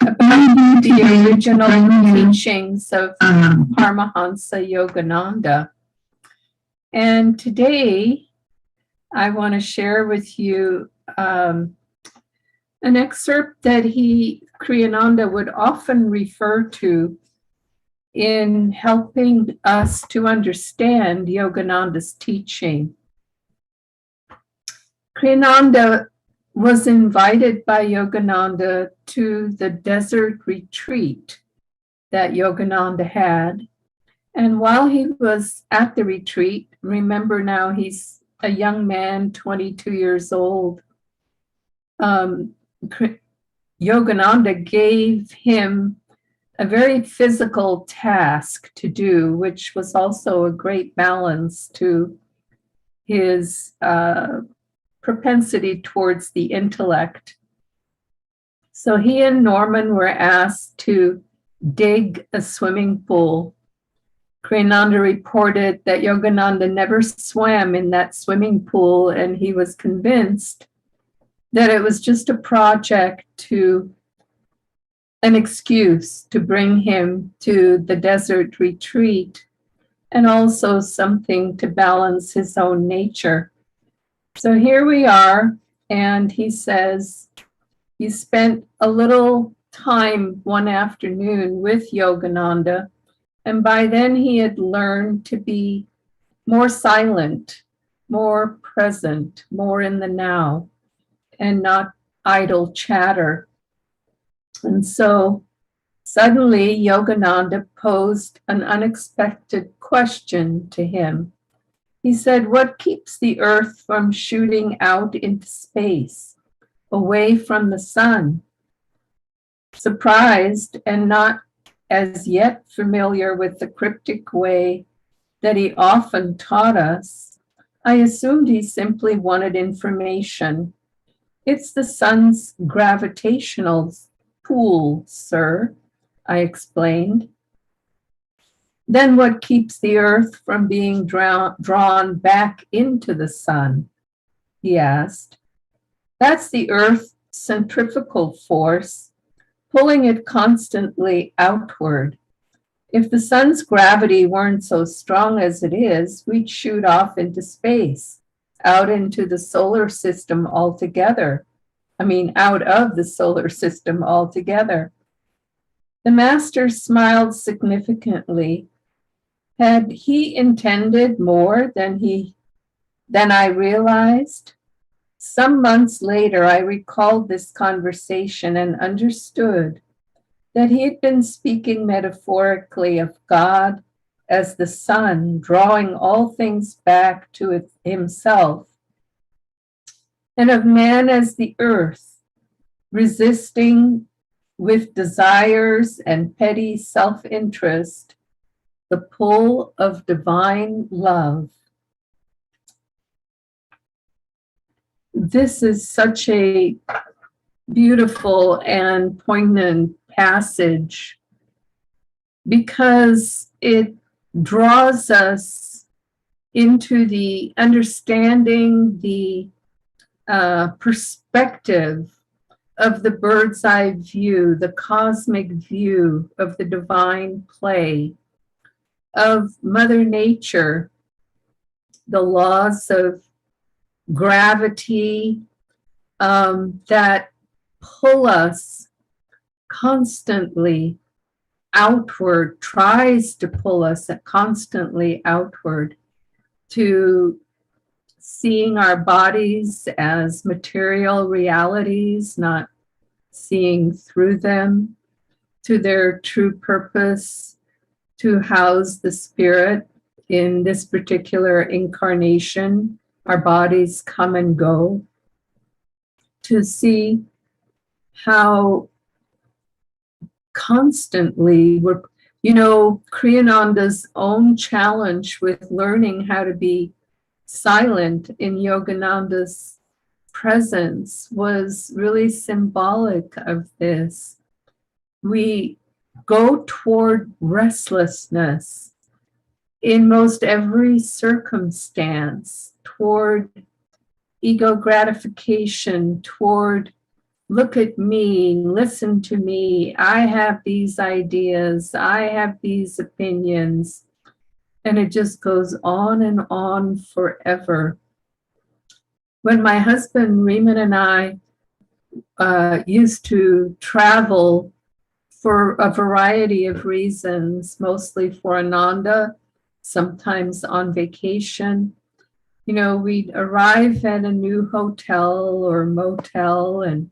about the original teachings of Paramhansa Yogananda. And today, I want to share with you an excerpt that Kriyananda would often refer to in helping us to understand Yogananda's teaching. Kriyananda was invited by Yogananda to the desert retreat that Yogananda had. And while he was at the retreat, remember now he's a young man, 22 years old, Yogananda gave him a very physical task to do, which was also a great balance to his propensity towards the intellect. So he and Norman were asked to dig a swimming pool. Kriyananda reported that Yogananda never swam in that swimming pool, and he was convinced that it was just a project an excuse to bring him to the desert retreat, and also something to balance his own nature. So here we are, and he says he spent a little time one afternoon with Yogananda, and by then he had learned to be more silent, more present, more in the now, and not idle chatter. And so suddenly Yogananda posed an unexpected question to him. He said, "What keeps the earth from shooting out into space, away from the sun?" Surprised and not as yet familiar with the cryptic way that he often taught us, I assumed he simply wanted information. "It's the sun's gravitational pull, sir," I explained. "Then what keeps the earth from being drawn back into the sun?" he asked. "That's the earth's centrifugal force, pulling it constantly outward. If the sun's gravity weren't so strong as it is, we'd shoot off into space, out into the solar system altogether. Out of the solar system altogether." The master smiled significantly. Had he intended more than I realized? Some months later, I recalled this conversation and understood that he had been speaking metaphorically of God as the sun, drawing all things back to himself, and of man as the earth, resisting with desires and petty self-interest the pull of divine love. This is such a beautiful and poignant passage because it draws us into the understanding, the perspective of the bird's eye view, the cosmic view of the divine play, of Mother Nature, the laws of gravity that pull us constantly outward, tries to pull us constantly outward to seeing our bodies as material realities, not seeing through them, to their true purpose, to house the spirit in this particular incarnation. Our bodies come and go. To see how constantly we're, Kriyananda's own challenge with learning how to be silent in Yogananda's presence was really symbolic of this. We go toward restlessness in most every circumstance, toward ego gratification, toward look at me, listen to me, I have these ideas, I have these opinions, and it just goes on and on forever. When my husband Riemann and I used to travel for a variety of reasons, mostly for Ananda, sometimes on vacation, you know, we'd arrive at a new hotel or motel and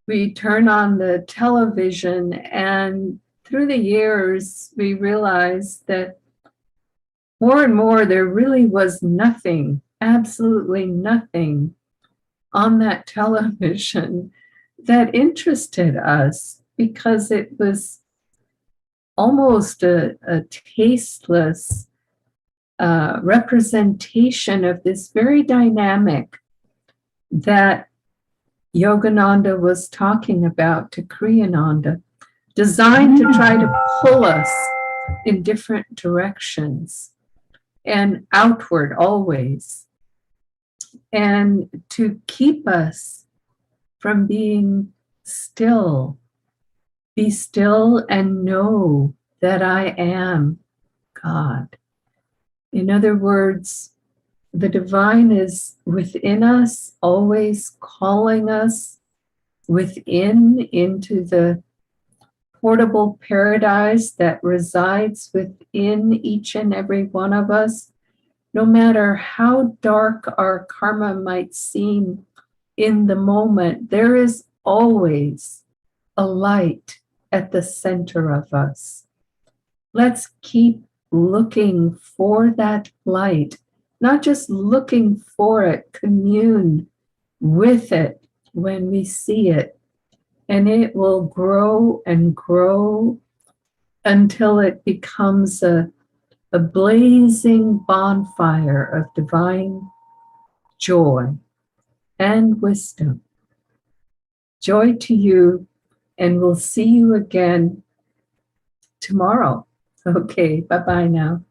we turn on the television, and through the years, we realized that more and more there really was nothing, absolutely nothing on that television that interested us, because it was almost a tasteless representation of this very dynamic that Yogananda was talking about to Kriyananda, designed to try to pull us in different directions and outward always, and to keep us from being still. Be still and know that I am God. In other words, the divine is within us, always calling us within into the portable paradise that resides within each and every one of us. No matter how dark our karma might seem in the moment, there is always a light at the center of us. Let's keep looking for that light, not just looking for it, commune with it when we see it, and it will grow and grow until it becomes a blazing bonfire of divine joy and wisdom. Joy to you, and we'll see you again tomorrow. Okay, bye-bye now.